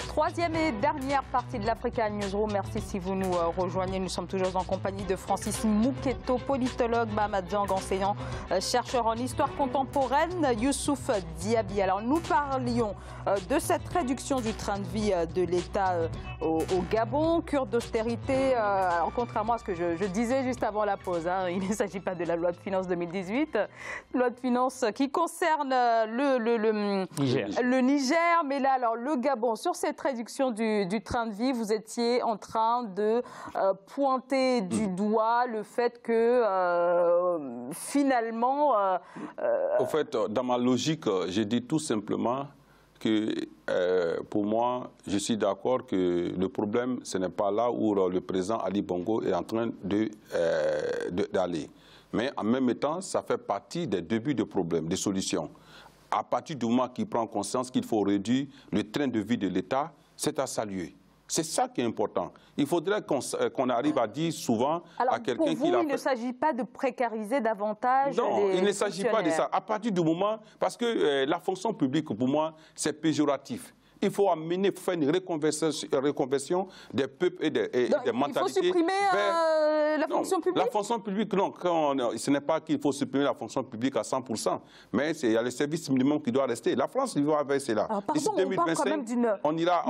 Troisième et dernière partie de l'Africa Newsroom. Merci si vous nous rejoignez. Nous sommes toujours en compagnie de Francis Mouketo, politologue, Mahamat Diang, enseignant, chercheur en histoire contemporaine, Youssouf Diaby. Alors nous parlions de cette réduction du train de vie de l'État au Gabon, cure d'austérité. Contrairement à ce que je disais juste avant la pause, hein, il ne s'agit pas de la loi de finances 2018, loi de finances qui concerne le Niger, mais là alors le Gabon sur cette réduction du train de vie, vous étiez en train de pointer du doigt le fait que finalement... Au fait, dans ma logique, j'ai dit tout simplement que pour moi, je suis d'accord que le problème, ce n'est pas là où le président Ali Bongo est en train d'aller. Mais en même temps, ça fait partie des débuts de problèmes, des solutions. À partir du moment qu'il prend conscience qu'il faut réduire le train de vie de l'État, c'est à saluer. C'est ça qui est important. Il faudrait qu'on arrive à dire souvent à quelqu'un qui... il ne s'agit pas de précariser davantage Non, les il ne s'agit pas de ça. À partir du moment... Parce que la fonction publique, pour moi, c'est péjoratif. Il faut amener, faire une reconversion des peuples et des mentalités. Il faut supprimer la fonction publique? La fonction publique, non. Ce n'est pas qu'il faut supprimer la fonction publique à 100%, mais il y a le service minimum qui doit rester. La France, il doit rester là. D'ici 2025, on ira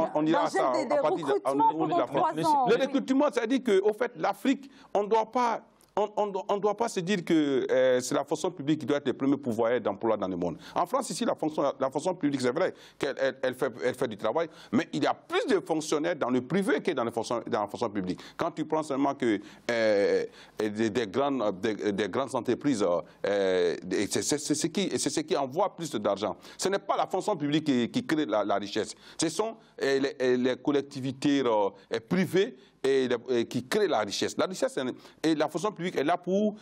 à ça à partir de la France. Le recrutement, c'est-à-dire qu'au fait, l'Afrique, on ne doit pas... On ne doit pas se dire que c'est la fonction publique qui doit être le premier pourvoyeur d'emploi dans le monde. En France, ici, la fonction publique, c'est vrai qu'elle fait du travail, mais il y a plus de fonctionnaires dans le privé que dans la fonction publique. Quand tu prends seulement que des grandes entreprises, c'est ce qui envoie plus d'argent. Ce n'est pas la fonction publique qui crée la richesse. Ce sont les collectivités privées qui crée la richesse. La richesse, et la fonction publique est là pour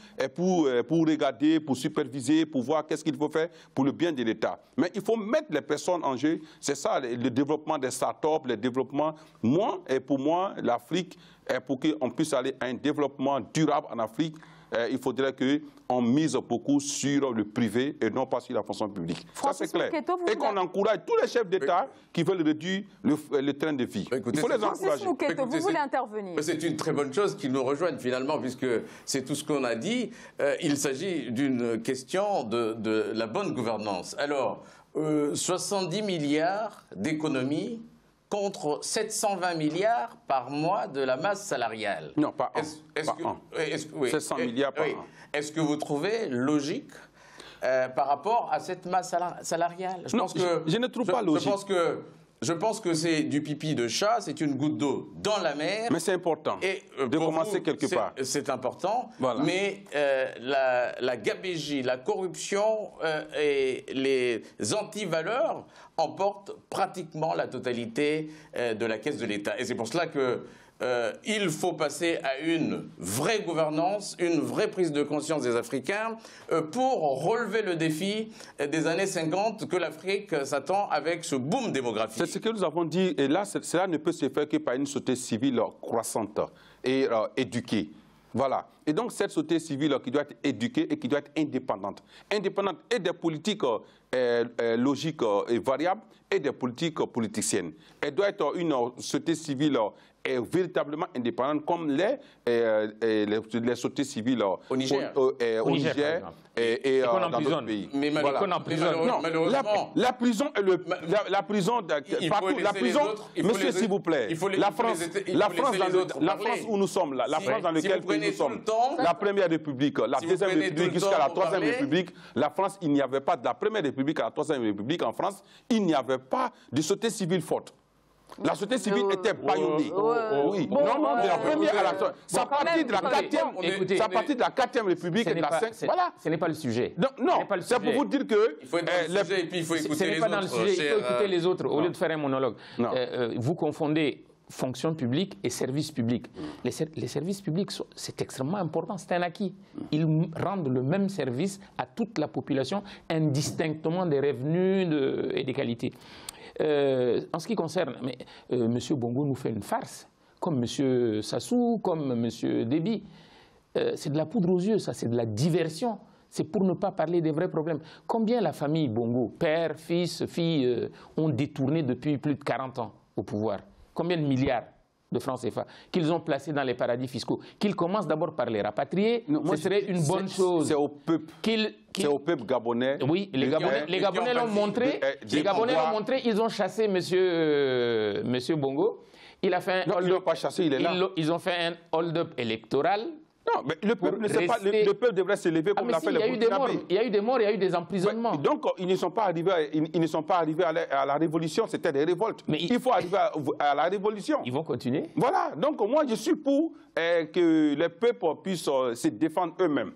regarder, pour superviser, pour voir qu'est-ce qu'il faut faire pour le bien de l'État. Mais il faut mettre les personnes en jeu. C'est ça, le développement des start-up, le développement. Pour moi, l'Afrique, pour qu'on puisse aller à un développement durable en Afrique, il faudrait qu'on mise beaucoup sur le privé et non pas sur la fonction publique. Ça, c'est clair. Et qu'on encourage tous les chefs d'État qui veulent réduire le train de vie. Écoutez, il faut les encourager. Vous voulez intervenir? C'est une très bonne chose qu'ils nous rejoignent finalement, puisque c'est tout ce qu'on a dit. Il s'agit d'une question de la bonne gouvernance. Alors, 70 milliards d'économies contre 720 milliards par mois de la masse salariale. Non, pas un. 700 milliards par an. Est-ce que vous trouvez logique par rapport à cette masse salariale? Je ne trouve pas logique. Je pense que c'est du pipi de chat, c'est une goutte d'eau dans la mer. Mais c'est important de commencer quelque part. C'est important, voilà. Mais la gabegie, la corruption et les antivaleurs emportent pratiquement la totalité de la caisse de l'État. Et c'est pour cela que il faut passer à une vraie gouvernance, une vraie prise de conscience des Africains pour relever le défi des années 50 que l'Afrique s'attend avec ce boom démographique. C'est ce que nous avons dit, et là, cela ne peut se faire que par une société civile croissante et éduquée. Voilà. Et donc, cette société civile qui doit être éduquée et qui doit être indépendante. Indépendante et des politiques logiques et variables et des politiques politiciennes. Elle doit être une société civile véritablement indépendante comme les sociétés civiles au Niger et dans d'autres pays. Mais malheureusement, la prison partout. La prison, monsieur, s'il vous plaît, la France où nous sommes là, la France dans laquelle nous sommes, la Première République, la Deuxième République jusqu'à la Troisième République, la France, il n'y avait pas de la Première République à la Troisième République en France, il n'y avait pas de société civile forte. La société civile était bâillonnée. Oui. Non, de la première à la troisième. Ça partit de la 4e République et de la 5e. Voilà. Ce n'est pas le sujet. Non, c'est pour vous dire que... Il faut être dans le sujet et puis il faut écouter les autres. Ce n'est pas dans le sujet, il faut écouter les autres au lieu de faire un monologue. Vous confondez fonction publique et service public. Les services publics, c'est extrêmement important, c'est un acquis. Ils rendent le même service à toute la population, indistinctement des revenus et des qualités. En ce qui concerne, M. Bongo nous fait une farce, comme M. Sassou, comme M. Déby. c'est de la poudre aux yeux, ça, c'est de la diversion. C'est pour ne pas parler des vrais problèmes. Combien la famille Bongo, père, fils, fille, ont détourné depuis plus de 40 ans au pouvoir? Combien de milliards de francs CFA qu'ils ont placés dans les paradis fiscaux? Qu'ils commencent d'abord par les rapatrier, ce serait une bonne chose. C'est au peuple. C'est au peuple gabonais. Oui, les Gabonais l'ont montré. Les Gabonais l'ont montré. Ils ont chassé monsieur Bongo. Il a fait non, ils ne l'ont pas chassé, il est là. Ils ont fait un hold-up électoral. Non, mais le peuple, le peuple devrait se lever comme l'a fait le Burkinabé. Il y a eu des morts, il y a eu des emprisonnements. Donc, ils ne sont pas arrivés, à la révolution, c'était des révoltes. Mais il faut arriver à la révolution. Ils vont continuer. Voilà, donc moi je suis pour que les peuples puissent se défendre eux-mêmes.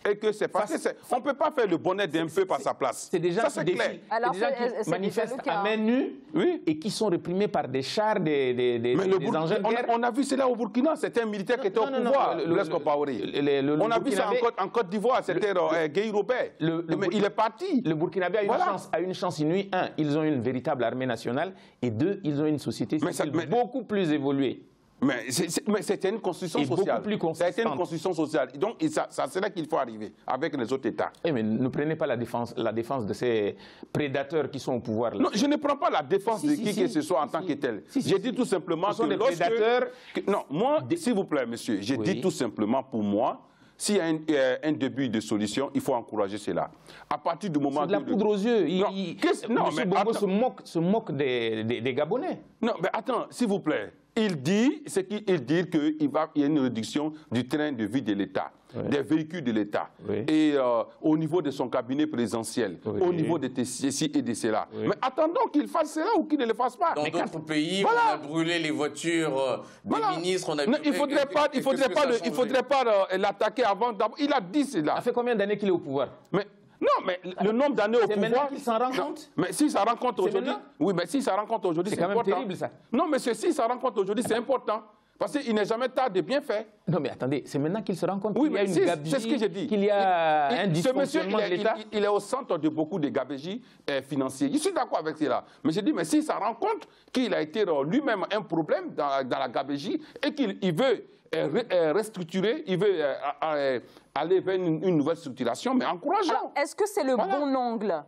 Et que c'est parce qu'on ne peut pas faire le bonnet d'un peuple à sa place. C'est déjà ça, c'est clair. Alors, des gens qui manifestent à main nue et qui sont réprimés par des chars, des engins de guerre. On a vu cela au Burkina, c'était un militaire qui était au pouvoir, on a vu ça en Côte d'Ivoire, c'était Guy Robert. Mais il est parti. Le Burkinabé a une chance inouïe. Un, ils ont une véritable armée nationale. Et deux, ils ont une société civile beaucoup plus évoluée. Mais c'était une constitution sociale. C'était une constitution sociale. Donc, ça serait qu'il faut arriver avec les autres États. Oui, mais ne prenez pas la défense de ces prédateurs qui sont au pouvoir. Là. Non, je ne prends pas la défense de qui que ce soit en tant que tel. J'ai dit tout simplement que lorsque... prédateurs... Non, moi, s'il vous plaît, monsieur, j'ai dit tout simplement pour moi, s'il y a un début de solution, il faut encourager cela. À partir du moment... C'est de la poudre aux yeux. M. Bongo se moque des Gabonais. Non, mais attends, s'il vous plaît. Il dit qu'il y a une réduction du train de vie de l'État, des véhicules de l'État, et au niveau de son cabinet présidentiel, au niveau de ceci et de cela. Mais attendons qu'il fasse cela ou qu'il ne le fasse pas. Dans d'autres pays, on a brûlé les voitures des ministres. Il ne faudrait pas l'attaquer avant. Il a dit cela. Ça fait combien d'années qu'il est au pouvoir? Non, mais le nombre d'années au pouvoir... C'est maintenant qu'il s'en rend compte? Mais si ça rend compte aujourd'hui... Oui, mais si ça rend compte aujourd'hui, c'est important. C'est quand même terrible, ça. Non, mais si ça rend compte aujourd'hui, c'est important. Parce qu'il n'est jamais tard de bien faire. Non, mais attendez, c'est maintenant qu'il se rend compte qu'il y a une gabegie, c'est ce que j'ai dit. Qu'il y a un dysfonctionnement de l'État. Il est au centre de beaucoup de gabegies financiers. Je suis d'accord avec cela. Mais j'ai dit, mais si ça rend compte qu'il a été lui-même un problème dans la gabegie et qu'il veut restructurer, il veut aller vers une nouvelle structuration, mais encourageant. Est-ce que c'est le bon angle?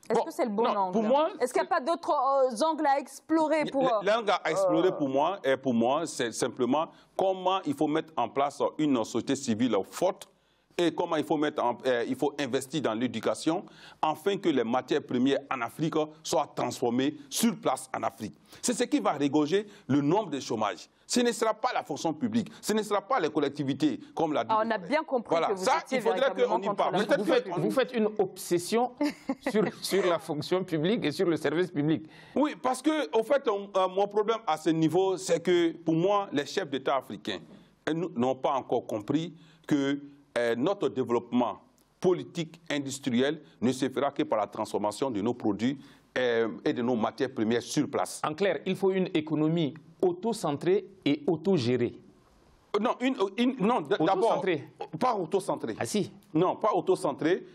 Est-ce que c'est le bon angle? Pour moi, est-ce qu'il n'y a pas d'autres angles à explorer pour... L'angle à explorer pour moi, c'est simplement comment il faut mettre en place une société civile forte et comment il faut investir dans l'éducation afin que les matières premières en Afrique soient transformées sur place en Afrique. C'est ce qui va régorger le nombre de chômage. Ce ne sera pas la fonction publique, ce ne sera pas les collectivités, comme l'a dit. On a bien compris que vous étiez véritablement contre la fonction publique. Vous faites une obsession sur la fonction publique et sur le service public. Oui, parce que, au fait, mon problème à ce niveau, c'est que, pour moi, les chefs d'État africains n'ont pas encore compris que notre développement politique, industriel, ne se fera que par la transformation de nos produits et de nos matières premières sur place. En clair, il faut une économie auto-centrée et auto-gérée. Non, d'abord, pas auto-centrée. Ah si? Non, pas auto-centrée,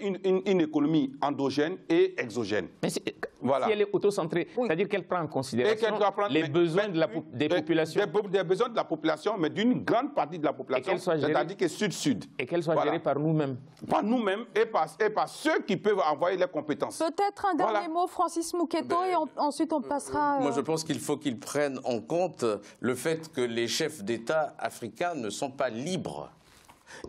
une économie endogène et exogène. Mais si elle est auto-centrée, c'est-à-dire qu'elle prend en considération les besoins des populations. Des besoins de la population, mais d'une grande partie de la population, c'est-à-dire que sud-sud. Et qu'elle soit gérée par nous-mêmes. Par nous-mêmes et par ceux qui peuvent envoyer les compétences. Peut-être un dernier mot, Francis Mouketo, et ensuite on passera... Moi, je pense qu'il faut qu'ils prennent en compte le fait que les chefs d'État africains ne sont pas libres.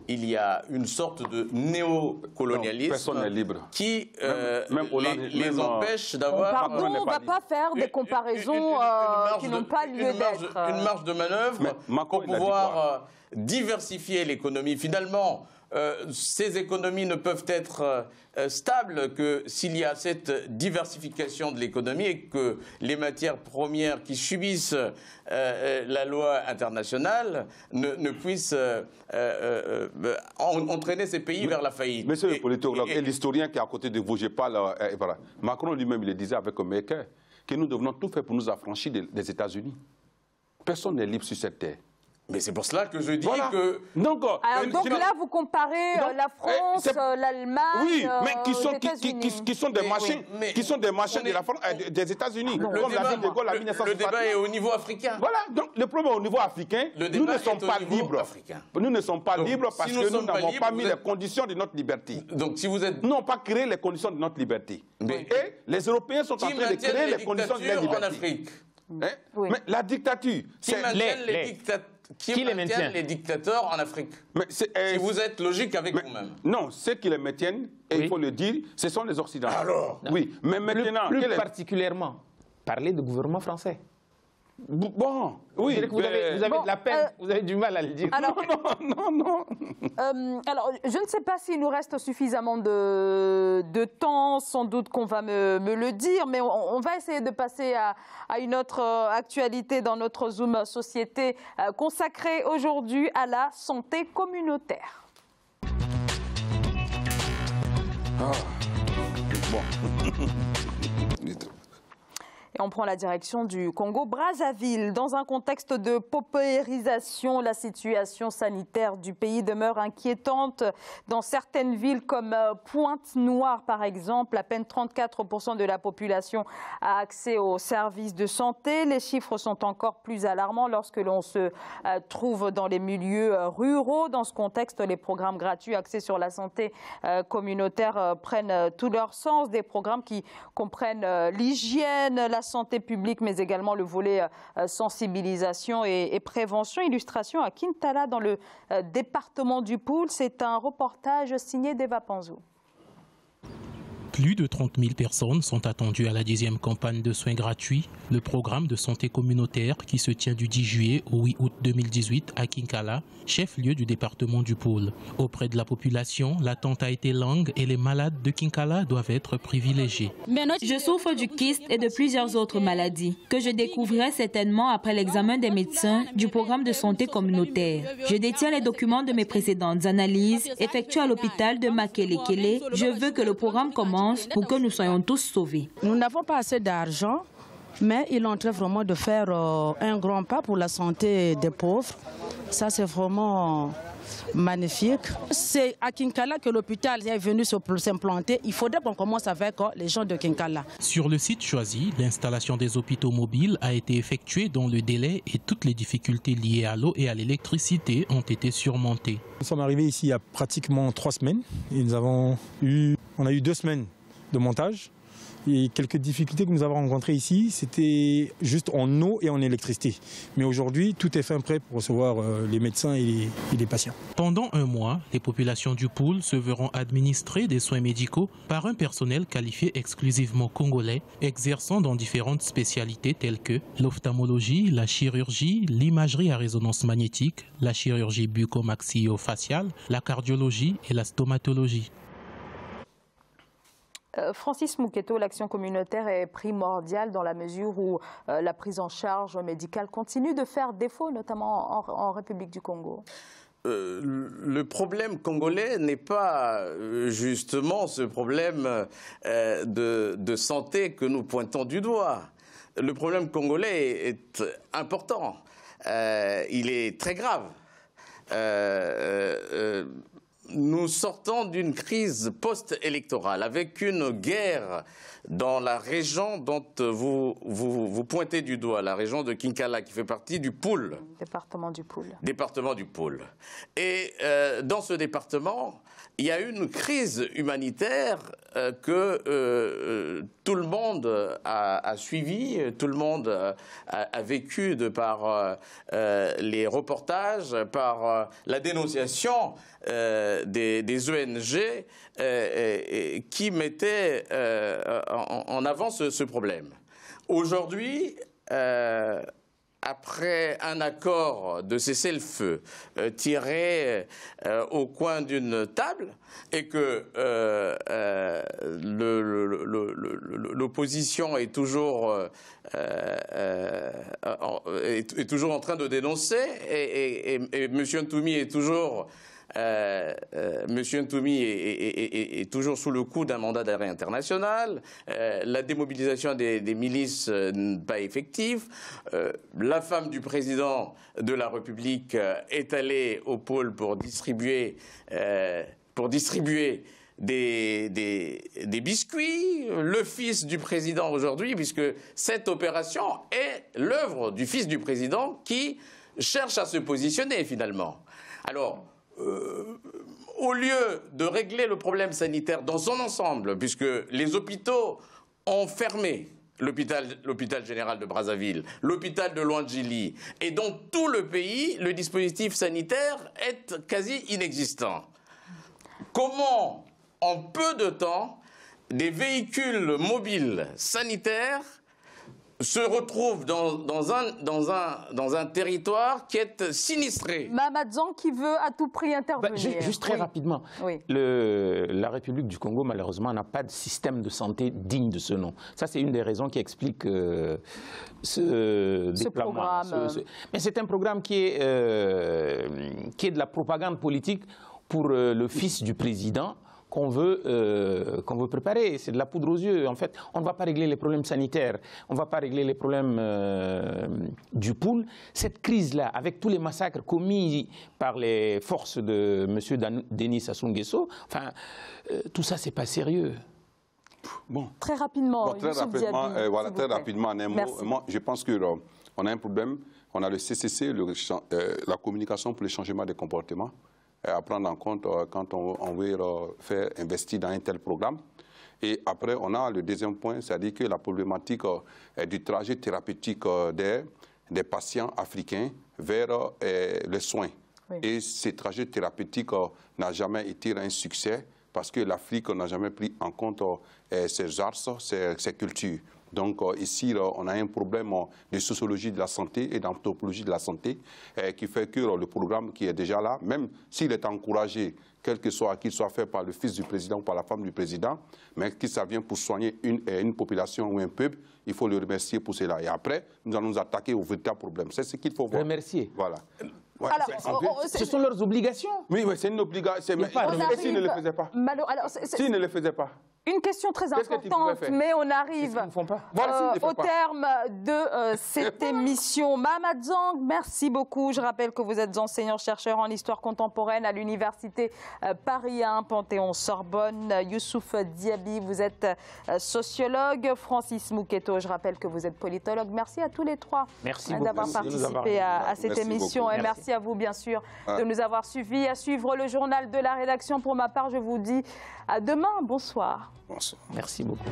Il y a une sorte de néocolonialisme qui les empêche d'avoir... Pardon, on ne va pas faire des comparaisons qui n'ont pas lieu d'être. Une marge de manœuvre pour pouvoir diversifier l'économie. Finalement, ces économies ne peuvent être stables que s'il y a cette diversification de l'économie et que les matières premières qui subissent la loi internationale ne puissent entraîner ces pays vers la faillite. Monsieur le politologue et l'historien qui est à côté de vous, je parle, voilà. Macron lui-même, il le disait avec Merkel, que nous devons tout faire pour nous affranchir des États-Unis. Personne n'est libre sur cette terre. Mais c'est pour cela que je dis que... Donc là, vous comparez la France, l'Allemagne, oui, mais qui sont des machins, qui sont des machins de la France, des États-Unis. Le débat est au niveau africain. Voilà, donc le problème au niveau africain, nous ne sommes pas libres. Nous ne sommes pas libres parce que nous n'avons pas mis les conditions de notre liberté. Donc si vous êtes... Nous n'avons pas créé les conditions de notre liberté. Et les Européens sont en train de créer les conditions de leur liberté. En Afrique. Mais la dictature, c'est qui maintient les dictateurs en Afrique? Si vous êtes logique avec vous-même. Non, ceux qui les maintiennent, et il faut le dire, ce sont les Occidentaux. Alors? Oui, mais maintenant... Plus particulièrement, parler du gouvernement français. Bon, oui. Que vous avez de la peine, vous avez du mal à le dire. Alors, non. Alors, je ne sais pas s'il nous reste suffisamment de temps, sans doute qu'on va me le dire, mais on va essayer de passer à une autre actualité dans notre Zoom Société consacrée aujourd'hui à la santé communautaire. Bon. Et on prend la direction du Congo-Brazzaville. Dans un contexte de paupérisation, la situation sanitaire du pays demeure inquiétante. Dans certaines villes comme Pointe-Noire, par exemple, à peine 34% de la population a accès aux services de santé. Les chiffres sont encore plus alarmants lorsque l'on se trouve dans les milieux ruraux. Dans ce contexte, les programmes gratuits axés sur la santé communautaire prennent tout leur sens. Des programmes qui comprennent l'hygiène, la santé publique, mais également le volet sensibilisation et prévention. Illustration à Kintala, dans le département du Poul. C'est un reportage signé d'Eva Panzou. Plus de 30 000 personnes sont attendues à la 10e campagne de soins gratuits, le programme de santé communautaire qui se tient du 10 juillet au 8 août 2018 à Kinkala, chef-lieu du département du Poul. Auprès de la population, l'attente a été longue et les malades de Kinkala doivent être privilégiés. Je souffre du kyste et de plusieurs autres maladies que je découvrirai certainement après l'examen des médecins du programme de santé communautaire. Je détiens les documents de mes précédentes analyses effectuées à l'hôpital de Makelekele. Je veux que le programme commence pour que nous soyons tous sauvés. Nous n'avons pas assez d'argent, mais il est en train vraiment de faire un grand pas pour la santé des pauvres. Ça, c'est vraiment magnifique. C'est à Kinkala que l'hôpital est venu s'implanter. Il faudrait qu'on commence avec les gens de Kinkala. Sur le site choisi, l'installation des hôpitaux mobiles a été effectuée dans le délai et toutes les difficultés liées à l'eau et à l'électricité ont été surmontées. Nous sommes arrivés ici il y a pratiquement 3 semaines et on a eu 2 semaines de montage. Et quelques difficultés que nous avons rencontrées ici, c'était juste en eau et en électricité. Mais aujourd'hui, tout est fin prêt pour recevoir les médecins et les patients. Pendant un mois, les populations du Poul se verront administrer des soins médicaux par un personnel qualifié exclusivement congolais, exerçant dans différentes spécialités telles que l'ophtalmologie, la chirurgie, l'imagerie à résonance magnétique, la chirurgie bucco-maxillo-faciale, la cardiologie et la stomatologie. Francis Mouketo, l'action communautaire est primordiale dans la mesure où la prise en charge médicale continue de faire défaut, notamment en République du Congo. Le problème congolais n'est pas justement ce problème de santé que nous pointons du doigt. Le problème congolais est important. Il est très grave. Nous sortons d'une crise post-électorale avec une guerre dans la région dont vous pointez du doigt, la région de Kinkala qui fait partie du Poul. Département du Poul. Département du Poul. Et dans ce département, il y a une crise humanitaire que tout le monde a suivi, tout le monde a vécu de par les reportages, par la dénonciation des ONG qui mettaient en avant ce problème. Aujourd'hui, après un accord de cessez-le-feu tiré au coin d'une table et que l'opposition est toujours en train de dénoncer et M. Ntoumi est toujours M. Ntoumi est toujours sous le coup d'un mandat d'arrêt international. La démobilisation des milices n'est pas effective. La femme du président de la République est allée au pôle pour distribuer des biscuits. Le fils du président aujourd'hui, puisque cette opération est l'œuvre du fils du président qui cherche à se positionner finalement. Alors, au lieu de régler le problème sanitaire dans son ensemble, puisque les hôpitaux ont fermé, l'hôpital général de Brazzaville, l'hôpital de Loandjili, et dans tout le pays, le dispositif sanitaire est quasi inexistant. Comment, en peu de temps, des véhicules mobiles sanitaires se retrouvent dans un territoire qui est sinistré? Mahamat Zhang qui veut à tout prix intervenir. Juste très rapidement. Oui. La République du Congo, malheureusement, n'a pas de système de santé digne de ce nom. Ça, c'est une des raisons qui explique ce déploiement. Mais c'est un programme qui est de la propagande politique pour le fils du président qu'on veut préparer. C'est de la poudre aux yeux. En fait, on ne va pas régler les problèmes sanitaires, on ne va pas régler les problèmes du pool. Cette crise-là, avec tous les massacres commis par les forces de M. Denis Sassou Nguesso, enfin, tout ça, c'est pas sérieux. Bon. Très rapidement, très rapidement, en un mot, moi, je pense qu'on a un problème. On a le CCC, la communication pour le changement des comportements, à prendre en compte quand on veut faire investir dans un tel programme. Et après, on a le deuxième point, c'est-à-dire que la problématique du trajet thérapeutique des patients africains vers les soins. Oui. Et ce trajet thérapeutique n'a jamais été un succès parce que l'Afrique n'a jamais pris en compte ses arts, ses cultures. Donc ici, on a un problème de sociologie de la santé et d'anthropologie de la santé qui fait que le programme qui est déjà là, même s'il est encouragé, qu'il soit fait par le fils du président ou par la femme du président, mais que ça vient pour soigner une population ou un peuple, il faut le remercier pour cela. Et après, nous allons nous attaquer au véritable problème. C'est ce qu'il faut voir. Remercier. Voilà. Ouais, alors, ce sont leurs obligations. Oui, c'est une obligation. Mais s'ils ne le faisaient pas. S'ils ne le faisaient pas. Une question très importante, mais on arrive au terme de cette émission. Mahamat Zhang, merci beaucoup. Je rappelle que vous êtes enseignant-chercheur en histoire contemporaine à l'université Paris 1, Panthéon-Sorbonne. Youssouf Diaby, vous êtes sociologue. Francis Mouketo, je rappelle que vous êtes politologue. Merci à tous les trois d'avoir participé à cette émission. Beaucoup. Et merci à vous, bien sûr, de nous avoir suivis. À suivre le journal de la rédaction. Pour ma part, je vous dis à demain. Bonsoir. Bonsoir. Merci beaucoup.